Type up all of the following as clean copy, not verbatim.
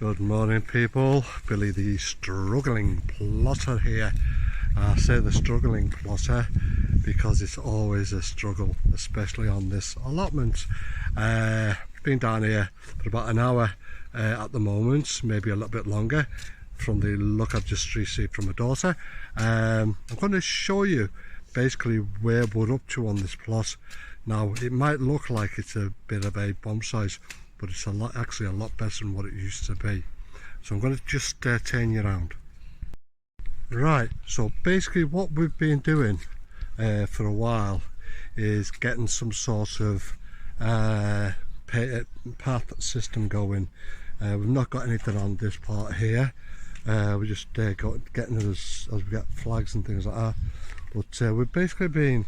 Good morning people, Billy the struggling plotter here. I say the struggling plotter because it's always a struggle, especially on this allotment. Been down here for about an hour at the moment, maybe a little bit longer from the look I've just received from my daughter. I'm going to show you basically where we're up to on this plot. Now it might look like it's a bit of a bomb site, but it's actually a lot better than what it used to be. So I'm going to just turn you around. Right, so basically what we've been doing for a while is getting some sort of path system going. We've not got anything on this part here. We're just getting it as we get flags and things like that. But we've basically been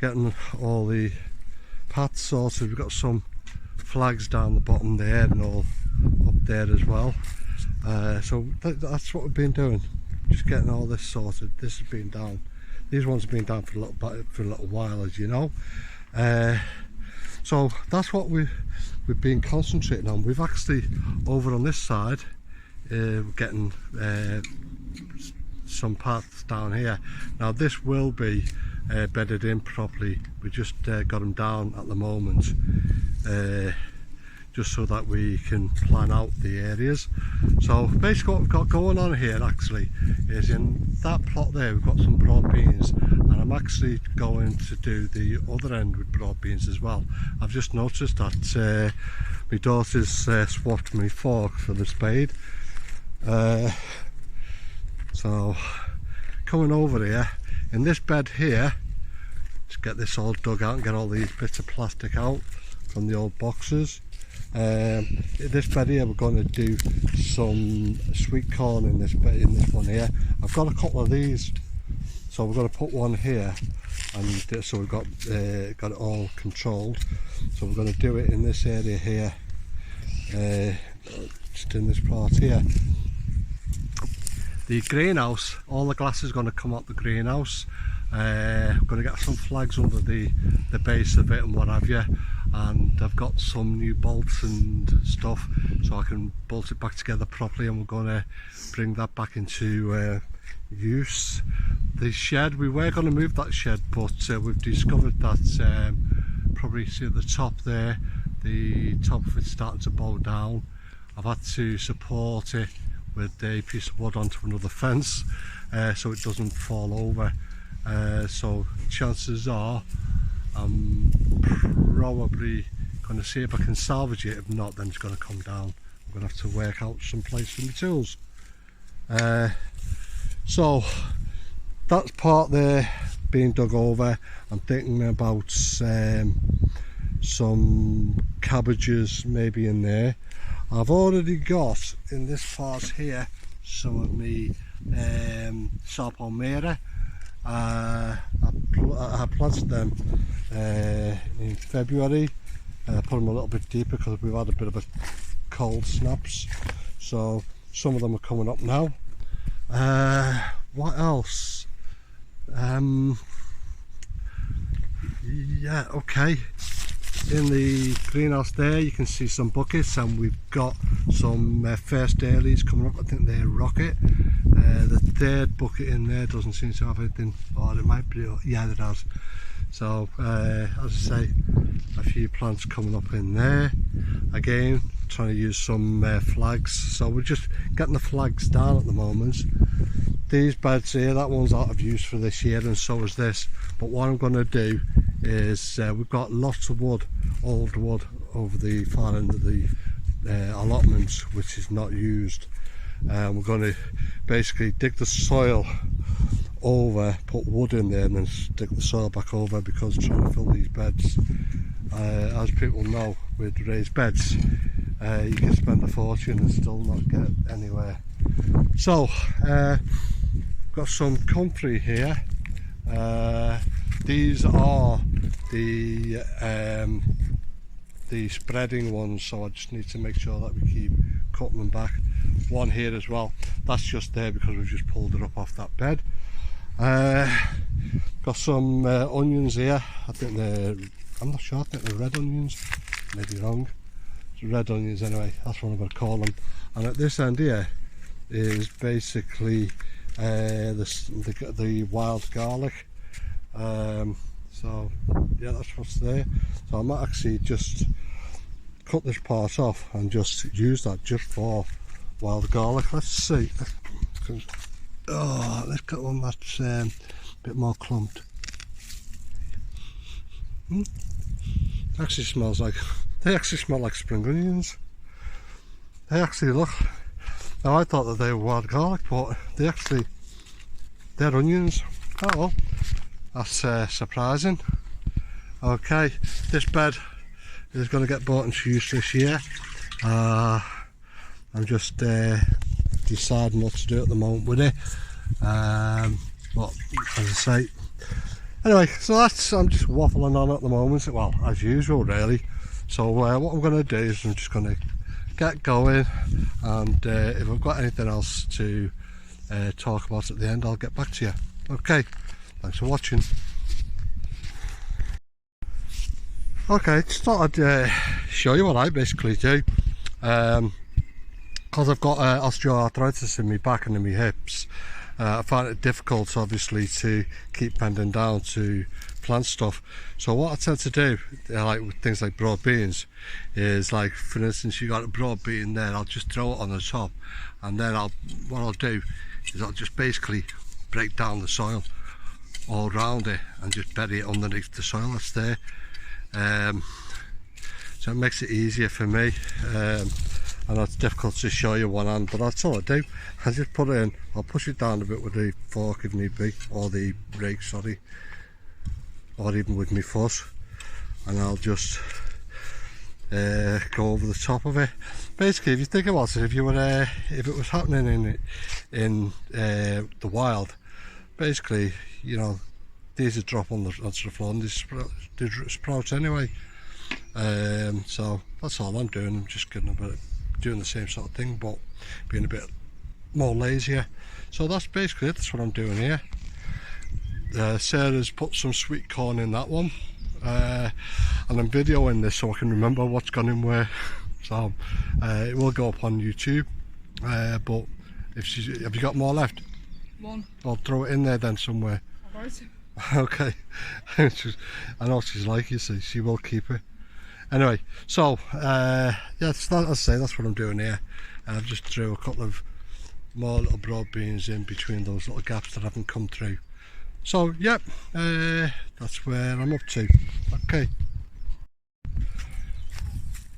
getting all the paths sorted. We've got some flags down the bottom there and all up there as well. So that's what we've been doing, just getting all this sorted. This has been down, these ones have been down for a little while, as you know. So that's what we've been concentrating on. We've actually, over on this side, getting some paths down here. Now this will be bedded in properly. We just got them down at the moment, just so that we can plan out the areas. So basically what we've got going on here actually is, in that plot there we've got some broad beans, and I'm actually going to do the other end with broad beans as well. I've just noticed that my daughter's swapped my fork for the spade. So coming over here in this bed here, just get this all dug out and get all these bits of plastic out from the old boxes. In this bed here we're going to do some sweet corn in this one here. I've got a couple of these, so we're going to put one here, and so we've got it all controlled. So we're going to do it in this area here, just in this part here. The greenhouse, all the glass is going to come out the greenhouse. I'm going to get some flags under the base of it and what have you, and I've got some new bolts and stuff so I can bolt it back together properly, and we're going to bring that back into use. The shed, we were going to move that shed, but we've discovered that probably see at the top there, the top of it's starting to bow down. I've had to support it with a piece of wood onto another fence so it doesn't fall over. So chances are I'm probably going to see if I can salvage it. If not, then it's going to come down. I'm going to have to work out some place for my tools. So that's part there being dug over. I'm thinking about some cabbages maybe in there. I've already got in this part here some of my Sao Palmyra. I planted them in February. Put them a little bit deeper because we've had a bit of a cold snaps, so some of them are coming up now. What else? Yeah, okay. In the greenhouse there you can see some buckets, and we've got some first dailies coming up. I think they're rocket. The third bucket in there doesn't seem to have anything, or it might be, yeah it has. So as I say, a few plants coming up in there. Again, trying to use some flags, so we're just getting the flags down at the moment. These beds here, that one's out of use for this year, and so is this. But what I'm going to do is we've got lots of wood, old wood, over the far end of the allotments which is not used. We're going to basically dig the soil over, put wood in there, and then stick the soil back over, because trying to fill these beds, as people know, with raised beds, you can spend a fortune and still not get anywhere. So got some comfrey here. These are the spreading ones, so I just need to make sure that we keep cutting them back. One here as well, that's just there because we've just pulled it up off that bed. Got some onions here. I think they're, I'm not sure, I think they're red onions, maybe wrong. red onions anyway, that's what I'm going to call them. And at this end here is basically the wild garlic. So yeah, that's what's there. So I might actually just cut this part off and just use that just for wild garlic. Let's see. Oh, let's get one that's a bit more clumped. Actually smells like, they actually smell like spring onions. They actually look, now I thought that they were wild garlic, but they're onions. Oh well, that's surprising. Okay, this bed is going to get bought into use this year. I'm just deciding what to do at the moment with it. But as I say, anyway, so I'm just waffling on at the moment, well, as usual really. So what I'm going to do is I'm just going to get going, and if I've got anything else to talk about at the end, I'll get back to you. Okay, thanks for watching. Okay, just thought I'd show you what I basically do. Because I've got osteoarthritis in my back and in my hips, I find it difficult obviously to keep bending down to plant stuff. So what I tend to do, like with things like broad beans, is like, for instance, you got a broad bean there, I'll just throw it on the top, and then what I'll do is I'll just basically break down the soil all around it and just bury it underneath the soil that's there. So it makes it easier for me. I know it's difficult to show you one hand, but that's all I do. I just put it in, I'll push it down a bit with the fork if need be, or the rake, sorry, or even with my foot, and I'll just go over the top of it. Basically, if you think about it, if it was happening in the wild, basically, you know, these would drop onto the floor and they sprout anyway. So that's all I'm doing. I'm just getting a bit, doing the same sort of thing, but being a bit more lazier. So that's basically it. That's what I'm doing here. Sarah's put some sweet corn in that one, and I'm videoing this so I can remember what's gone in where. So it will go up on YouTube, but have you got more left? One. I'll throw it in there then somewhere. Alright. Okay. I know she's like, you see, she will keep it. Anyway, so yeah, as I say, that's what I'm doing here. I've just threw a couple of more little broad beans in between those little gaps that haven't come through. So yep, that's where I'm up to. Okay.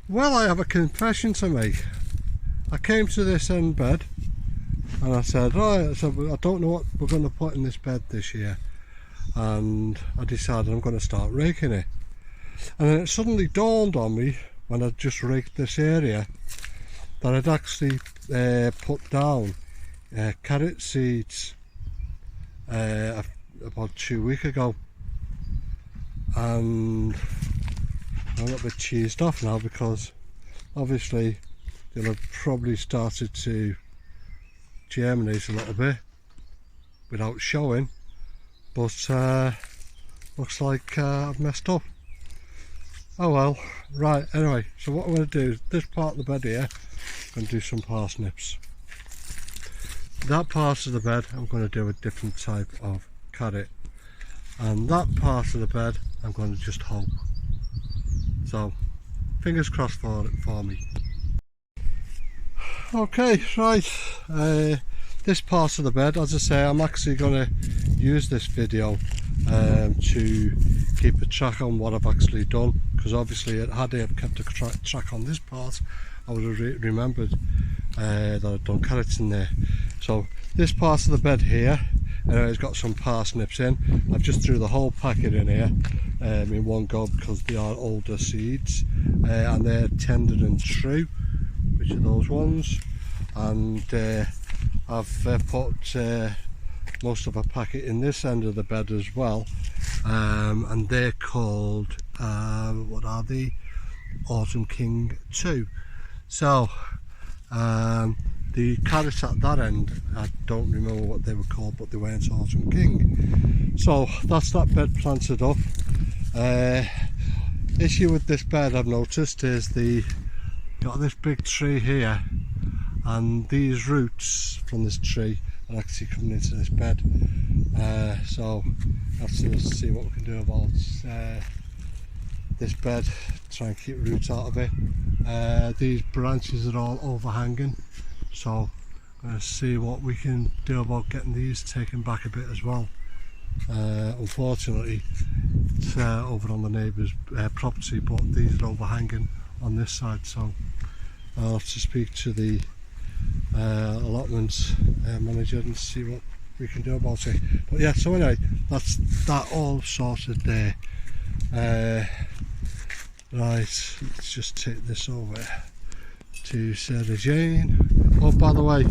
Well, I have a confession to make. I came to this end bed and I said, right, I don't know what we're going to put in this bed this year, and I decided I'm going to start raking it. And then it suddenly dawned on me when I just raked this area that I'd actually put down carrot seeds about 2 weeks ago, and I'm a little bit cheesed off now because obviously they'll have probably started to germinate a little bit without showing, but looks like I've messed up. Oh well, right, anyway, so what I'm going to do, this part of the bed here, I'm going to do some parsnips. That part of the bed I'm going to do a different type of carrot, and that part of the bed I'm going to just hoe. So fingers crossed for me. Okay, right, this part of the bed, as I say, I'm actually going to use this video to keep a track on what I've actually done, because obviously had I have kept a track on this part, I would have remembered that I'd done carrots in there. So this part of the bed here, it's got some parsnips in. I've just threw the whole packet in here in one go because they are older seeds, and they're tender and true, which are those ones. And I've put most of a packet in this end of the bed as well, and they're called what are they? Autumn King 2. So the carrots at that end, I don't remember what they were called, but they weren't Autumn King. So that's that bed planted up. Issue with this bed I've noticed is the got this big tree here, and these roots from this tree are actually coming into this bed. So have to see what we can do about this bed, try and keep roots out of it. These branches are all overhanging, so I'm going to see what we can do about getting these taken back a bit as well. Unfortunately it's over on the neighbour's property, but these are overhanging on this side, so I'll have to speak to the allotments manager and see what we can do about it. But yeah, so anyway, that's that all sorted there. Right, let's just take this over to Sarah Jane. Oh, by the way,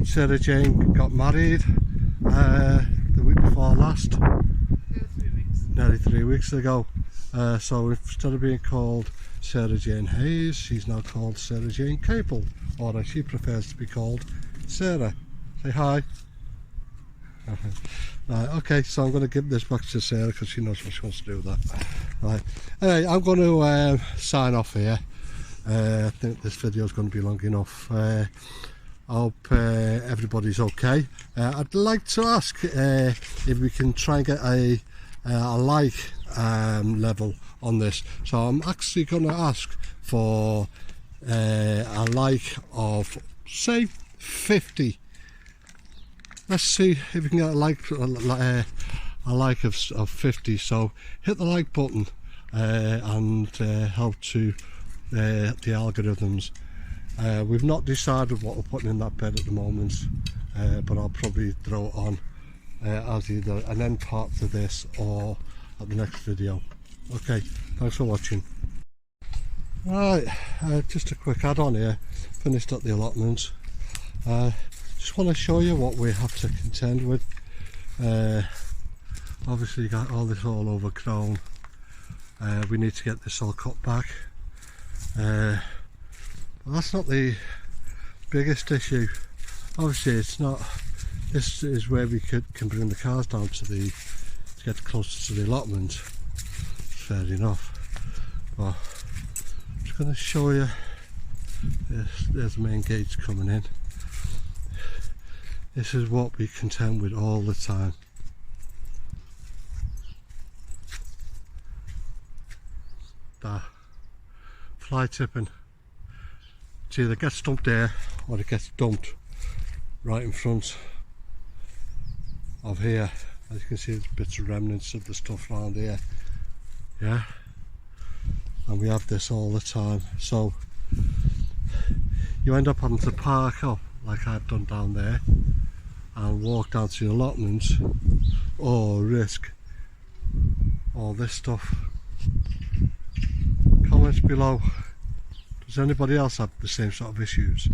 Sarah Jane got married the week before last. Nearly 3 weeks ago. So instead of being called Sarah Jane Hayes, she's now called Sarah Jane Capel, or as she prefers to be called, Sarah. Say hi. Right, okay, so I'm going to give this back to Sarah because she knows what she wants to do with that. Right, anyway, I'm going to sign off here. I think this video is going to be long enough. I hope everybody's okay. I'd like to ask if we can try and get a like level on this. So I'm actually going to ask for a like of, say, 50. Let's see if we can get a like of 50. So hit the like button and help to the algorithms. We've not decided what we're putting in that bed at the moment, but I'll probably throw it on as either an end part to this or at the next video. Okay, thanks for watching. Right, just a quick add-on here. Finished up the allotments. Just want to show you what we have to contend with. Obviously you got all this all overgrown. We need to get this all cut back. But that's not the biggest issue. Obviously it's not. This is where we can bring the cars down to get closer to the allotment. Fair enough. But I'm just going to show you. There's the main gates coming in. This is what we contend with all the time. That fly tipping. It either gets dumped there or it gets dumped right in front of here. As you can see, there's bits of remnants of the stuff around here. Yeah, and we have this all the time. So you end up having to park up like I've done down there and walk down to the allotments, or risk all this stuff. Comments below. Does anybody else have the same sort of issues?